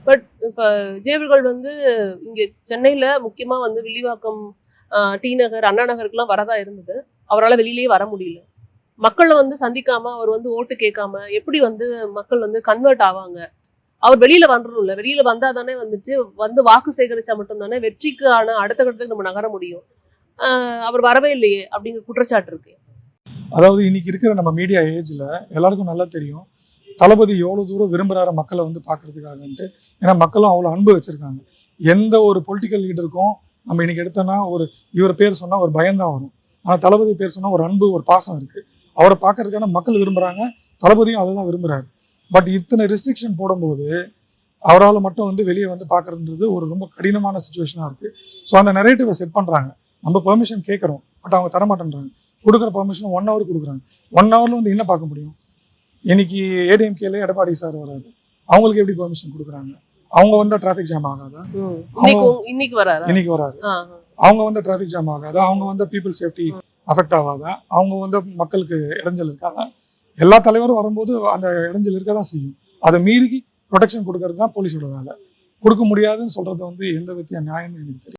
But இப்போ விஜய் அவர்கள் வந்து இங்கே சென்னையில் முக்கியமாக வந்து வில்லிவாக்கம், டி நகர், அண்ணா நகருக்குலாம் வரதா இருந்தது. அவரால் வெளியிலேயே வர முடியல. மக்களை வந்து சந்திக்காம அவர் வந்து ஓட்டு கேட்காம எப்படி வந்து மக்கள் வந்து கன்வெர்ட் ஆவாங்க? அவர் வெளியில வரணும்ல. வெளியில வந்தா தானே வந்துட்டு வந்து வாக்கு சேகரிச்சா மட்டும் தானே வெற்றிக்கான அடுத்த கட்டத்துக்கு நம்ம நகர முடியும். அவர் வரவே இல்லையே அப்படிங்கிற குற்றச்சாட்டு இருக்கு. அதாவது இன்னைக்கு இருக்கிற நம்ம மீடியா ஏஜ்ல எல்லாருக்கும் நல்லா தெரியும் தளபதி எவ்வளவு தூரம் விரும்புறாரு மக்களை வந்து பாக்குறதுக்காகன்ட்டு. ஏன்னா மக்களும் அவ்வளவு அன்பு வச்சிருக்காங்க. எந்த ஒரு பொலிட்டிக்கல் லீடருக்கும் நம்ம இன்னைக்கு எடுத்தோம்னா இவர் பேர் சொன்னா ஒரு பயம்தான் வரும். ஆனா தளபதி பேர் சொன்னா ஒரு அன்பு, ஒரு பாசம் இருக்கு. அவரை பார்க்கறதுக்கான மக்கள் விரும்புறாங்க, தளபதியும் அதை தான் விரும்புறாரு. பட் இத்தனை ரெஸ்ட்ரிக்ஷன் போடும்போது அவரால் மட்டும் வந்து வெளியே வந்து பார்க்கறதுன்றது ஒரு ரொம்ப கடினமான சுச்சுவேஷனாக இருக்குது. ஸோ அந்த நெரேட்டிவை செட் பண்ணுறாங்க. நம்ம பெர்மிஷன் கேட்குறோம், பட் அவங்க தரமாட்டேன்றாங்க. கொடுக்குற பெர்மிஷன் 1 hour கொடுக்குறாங்க. 1 hourல வந்து என்ன பார்க்க முடியும்? இன்னைக்கு ஏடிஎம்கேல எடப்பாடி சார் வராது, அவங்களுக்கு எப்படி பெர்மிஷன் கொடுக்குறாங்க? அவங்க வந்தால் டிராஃபிக் ஜாம் ஆகாதா? இன்னைக்கு வராது. அவங்க வந்து டிராஃபிக் ஜாம் ஆகாதா? அவங்க வந்து பீப்புள் சேஃப்டி அஃபெக்ட் ஆகாதா? அவங்க வந்து மக்களுக்கு இடைஞ்சல் இருக்காதா? எல்லா தலைவரும் வரும்போது அந்த இடைஞ்சல் இருக்க தான் செய்யும். அதை மீறி ப்ரொடெக்ஷன் கொடுக்கறது தான் போலீஸோட வேலை. கொடுக்க முடியாதுன்னு சொல்றது வந்து எந்த வித்தியா நியாயம்னு எனக்கு தெரியும்.